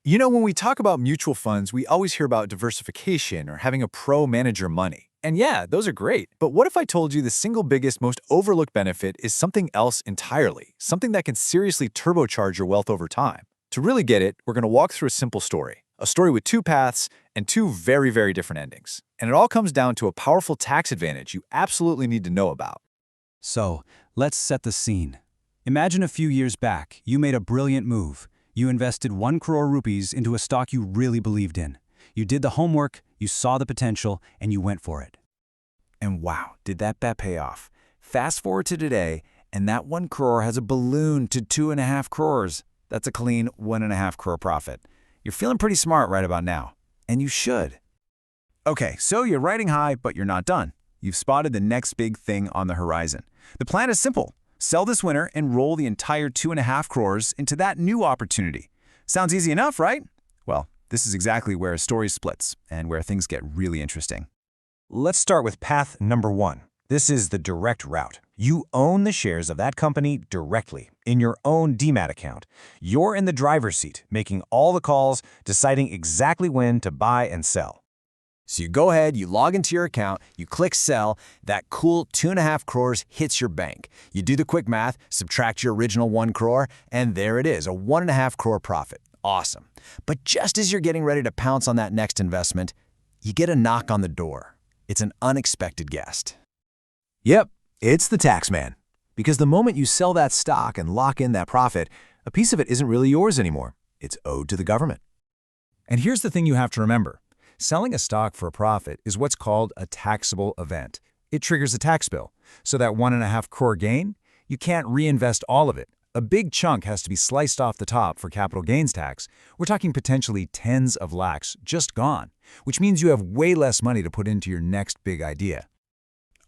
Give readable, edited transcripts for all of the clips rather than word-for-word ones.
When we talk about mutual funds, we always hear about diversification or having a pro manage your money. And yeah, those are great. But what if I told you the single biggest, most overlooked benefit is something else entirely, something that can seriously turbocharge your wealth over time? To really get it, we're going to walk through a story with two paths and two very, very different endings. And it all comes down to a powerful tax advantage you absolutely need to know about. So, let's set the scene. Imagine a few years back, you made a brilliant move. You invested 1 crore rupees into a stock you really believed in. You did the homework, you saw the potential, and you went for it. And wow, did that bet pay off? Fast forward to today, and that 1 crore has a balloon to 2.5 crores. That's a clean 1.5 crore profit. You're feeling pretty smart right about now. And you should. Okay, so you're riding high, but you're not done. You've spotted the next big thing on the horizon. The plan is simple. Sell this winter and roll the entire 2.5 crores into that new opportunity. Sounds easy enough, right? Well, this is exactly where a story splits and where things get really interesting. Let's start with path number 1. This is the direct route. You own the shares of that company directly in your own DMAT account. You're in the driver's seat, making all the calls, deciding exactly when to buy and sell. So you go ahead, you log into your account, you click sell, that cool 2.5 crores hits your bank. You do the quick math, subtract your original 1 crore, and there it is, a 1.5 crore profit. Awesome. But just as you're getting ready to pounce on that next investment, you get a knock on the door. It's an unexpected guest. Yep, it's the tax man. Because the moment you sell that stock and lock in that profit, a piece of it isn't really yours anymore. It's owed to the government. And here's the thing you have to remember. Selling a stock for a profit is what's called a taxable event. It triggers a tax bill. So that 1.5 crore gain, you can't reinvest all of it. A big chunk has to be sliced off the top for capital gains tax. We're talking potentially tens of lakhs just gone, which means you have way less money to put into your next big idea.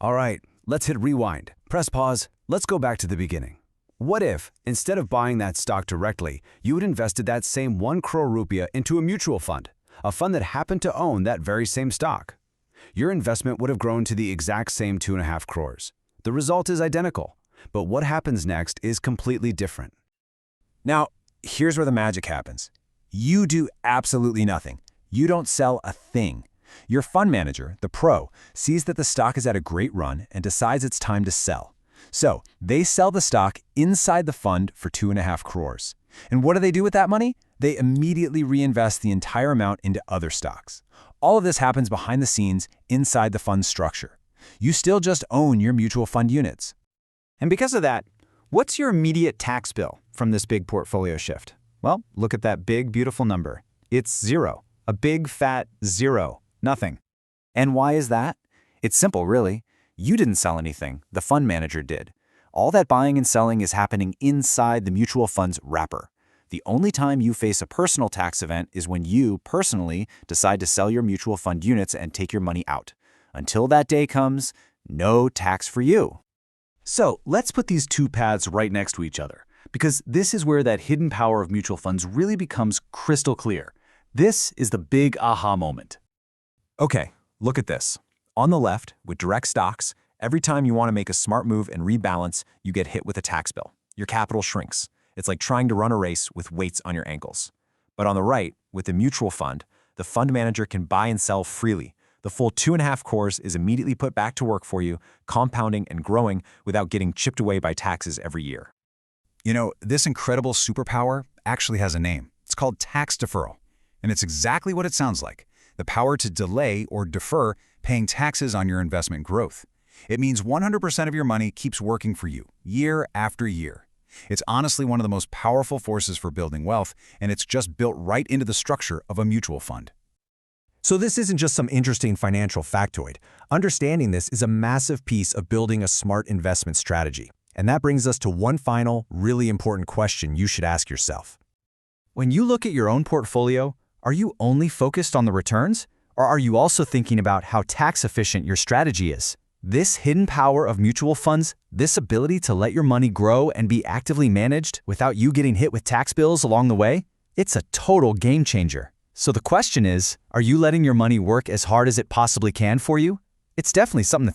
All right, let's hit rewind. Press pause. Let's go back to the beginning. What if, instead of buying that stock directly, you had invested that same 1 crore rupiah into a mutual fund? A fund that happened to own that very same stock. Your investment would have grown to the exact same 2.5 crores. The result is identical, but what happens next is completely different. Now, here's where the magic happens. You do absolutely nothing. You don't sell a thing. Your fund manager, the pro, sees that the stock is at a great run and decides it's time to sell. So, they sell the stock inside the fund for 2.5 crores. And what do they do with that money? They immediately reinvest the entire amount into other stocks. All of this happens behind the scenes inside the fund structure. You still just own your mutual fund units. And because of that, what's your immediate tax bill from this big portfolio shift? Well, look at that big, beautiful number. It's zero. A big, fat zero. Nothing. And why is that? It's simple, really. You didn't sell anything. The fund manager did. All that buying and selling is happening inside the mutual fund's wrapper. The only time you face a personal tax event is when you, personally, decide to sell your mutual fund units and take your money out. Until that day comes, no tax for you. So, let's put these two paths right next to each other, because this is where that hidden power of mutual funds really becomes crystal clear. This is the big aha moment. Okay, look at this. On the left, with direct stocks, every time you want to make a smart move and rebalance, you get hit with a tax bill. Your capital shrinks. It's like trying to run a race with weights on your ankles. But on the right, with the mutual fund, the fund manager can buy and sell freely. The full 2.5 crores is immediately put back to work for you, compounding and growing without getting chipped away by taxes every year. This incredible superpower actually has a name. It's called tax deferral. And it's exactly what it sounds like. The power to delay or defer paying taxes on your investment growth. It means 100% of your money keeps working for you, year after year. It's honestly one of the most powerful forces for building wealth, and it's just built right into the structure of a mutual fund. So this isn't just some interesting financial factoid. Understanding this is a massive piece of building a smart investment strategy. And that brings us to one final, really important question you should ask yourself. When you look at your own portfolio, are you only focused on the returns? Or are you also thinking about how tax efficient your strategy is? This hidden power of mutual funds, this ability to let your money grow and be actively managed without you getting hit with tax bills along the way, it's a total game changer. So the question is, are you letting your money work as hard as it possibly can for you? It's definitely something to